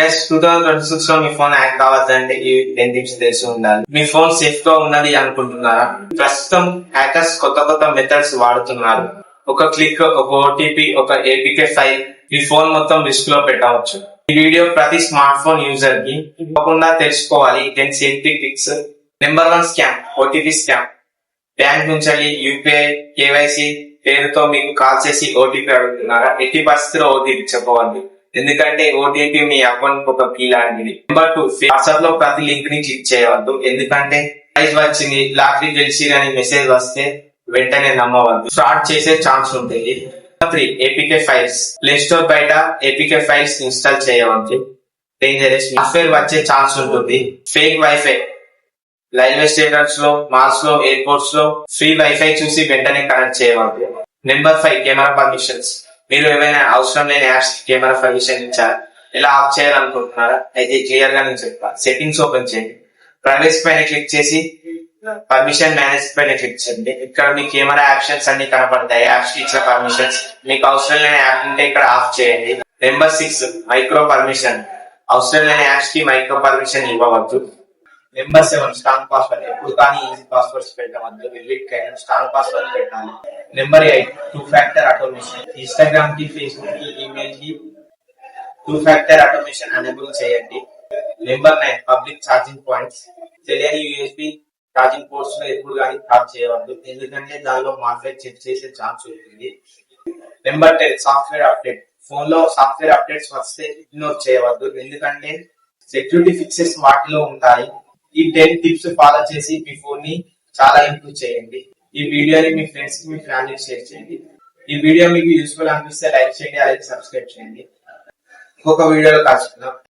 Guys 2026 లో మీ phone hack కావద్దంటే ఈ 10 tips తెలిసి ఉండాలి. మీ ఫోన్ సేఫ్ గా ఉన్నది అనుకుంటున్నారా? ప్రస్తుతం హ్యాకర్స్ కొత్త మెథడ్స్ వాడుతున్నారు. ఒక క్లిక్, ఒక ఓటీపీ, ఒక ఏపీకే ఫైల్ మీ ఫోన్ మొత్తం రిస్క్ లో పెట్టవచ్చు. ఈ వీడియో ప్రతి స్మార్ట్ ఫోన్ యూజర్ కి తప్పకుండా తెలుసుకోవాలి 10 safety tips. Number 1 scam, OTP scam. Bank నుంచి యూపీఐ, కేవైసీ పేరుతో మీకు కాల్ చేసి ఓటీపీ అడుగుతున్నారా? ఎట్టి పరిస్థితిలో ఓటీపీ చెప్పవద్దు, ఎందుకంటే ఓటీపీ మీ అకౌంట్ ఒక కీ లాంటిది. నెంబర్ 2, వాట్సాప్ లో ప్రతి లింక్ ని క్లిక్ చేయవద్దు, ఎందుకంటే ప్రైజ్ వచ్చింది, లాటరీ గెలిచి అని మెసేజ్ వస్తే వెంటనే నమ్మవద్దు, ఫ్రాడ్ చేసే ఛాన్స్ ఉంటుంది. 3, ఏపీకే ఫైల్స్. ప్లే స్టోర్ బయట ఏపీకే ఫైల్స్ ఇన్స్టాల్ చేయవద్దు, డేంజరస్. సాఫ్ట్వేర్ వచ్చే ఛాన్స్ ఉంటుంది. Fake wifi. రైల్వే స్టేషన్స్ లో, మాల్స్ లో, ఎయిర్పోర్ట్స్ లో ఫ్రీ వైఫై చూసి వెంటనే కనెక్ట్ చేయవద్దు. Number 5, camera permissions. మీరు ఏమైనా అవసరం లేని యాప్స్ కెమెరా పర్మిషన్ ఇచ్చారా? ఇలా ఆఫ్ చేయాలనుకుంటున్నారా? అయితే క్లియర్ గా నేను చెప్తాను. సెట్టింగ్స్ ఓపెన్ చేయండి, ప్రైవసీ పైన క్లిక్ చేసి పర్మిషన్ మేనేజ్ పైన క్లిక్ చేయండి. ఇక్కడ మీ కెమెరా ఆప్షన్స్ అన్ని కనపడతాయి. యాప్స్ కి ఇచ్చిన పర్మిషన్స్. మీకు అవసరం లేని యాప్ ఉంటే ఇక్కడ ఆఫ్ చేయండి. Number 6, micro permission. అవసరం లేని యాప్స్ కి మైక్రో పర్మిషన్ ఇవ్వవద్దు. Number 7, strong password. ఎప్పుడు కానీ ఈజీ పాస్వర్డ్స్ పెట్టవద్దు, వీటికైనా స్ట్రాంగ్ పాస్వర్డ్ పెట్టాలి. Number 8, 2 factor automation. ఇన్స్టాగ్రామ్ కి, ఫేస్బుక్ కి, ఈమెయిల్ కి 2 ఫ్యాక్టర్ ఆటోమేషన్ ఎనేబుల్ చేయండి. Number 9, public charging points. తెలియని యూఎస్బి ఛార్జింగ్ పోర్ట్స్ లో ఎప్పుడు కానీ ట్యాప్ చేయవద్దు, ఎందుకంటే దానిలో మాల్వేర్ చెక్ చేసే ఛాన్స్ ఉంటుంది. Number 10, software update. ఫోన్ లో సాఫ్ట్వేర్ అప్డేట్స్ వస్తే ఇగ్నోర్ చేయవద్దు, ఎందుకంటే సెక్యూరిటీ ఫిక్సెస్ వాటిలో ఉంటాయి. ఈ 10 టిప్స్ ఫాలో చేసి మీ ఫోన్ ని చాలా ఇంప్రూవ్ చేయండి. ఈ వీడియోని మీ ఫ్రెండ్స్ కి, మీ ఫ్యామిలీకి షేర్ చేయండి. ఈ వీడియో మీకు యూస్ఫుల్ అనిపిస్తే లైక్ చేయండి, అలాగే సబ్స్క్రైబ్ చేయండి. ఇంకొక వీడియోలో కలుసుకుందాం.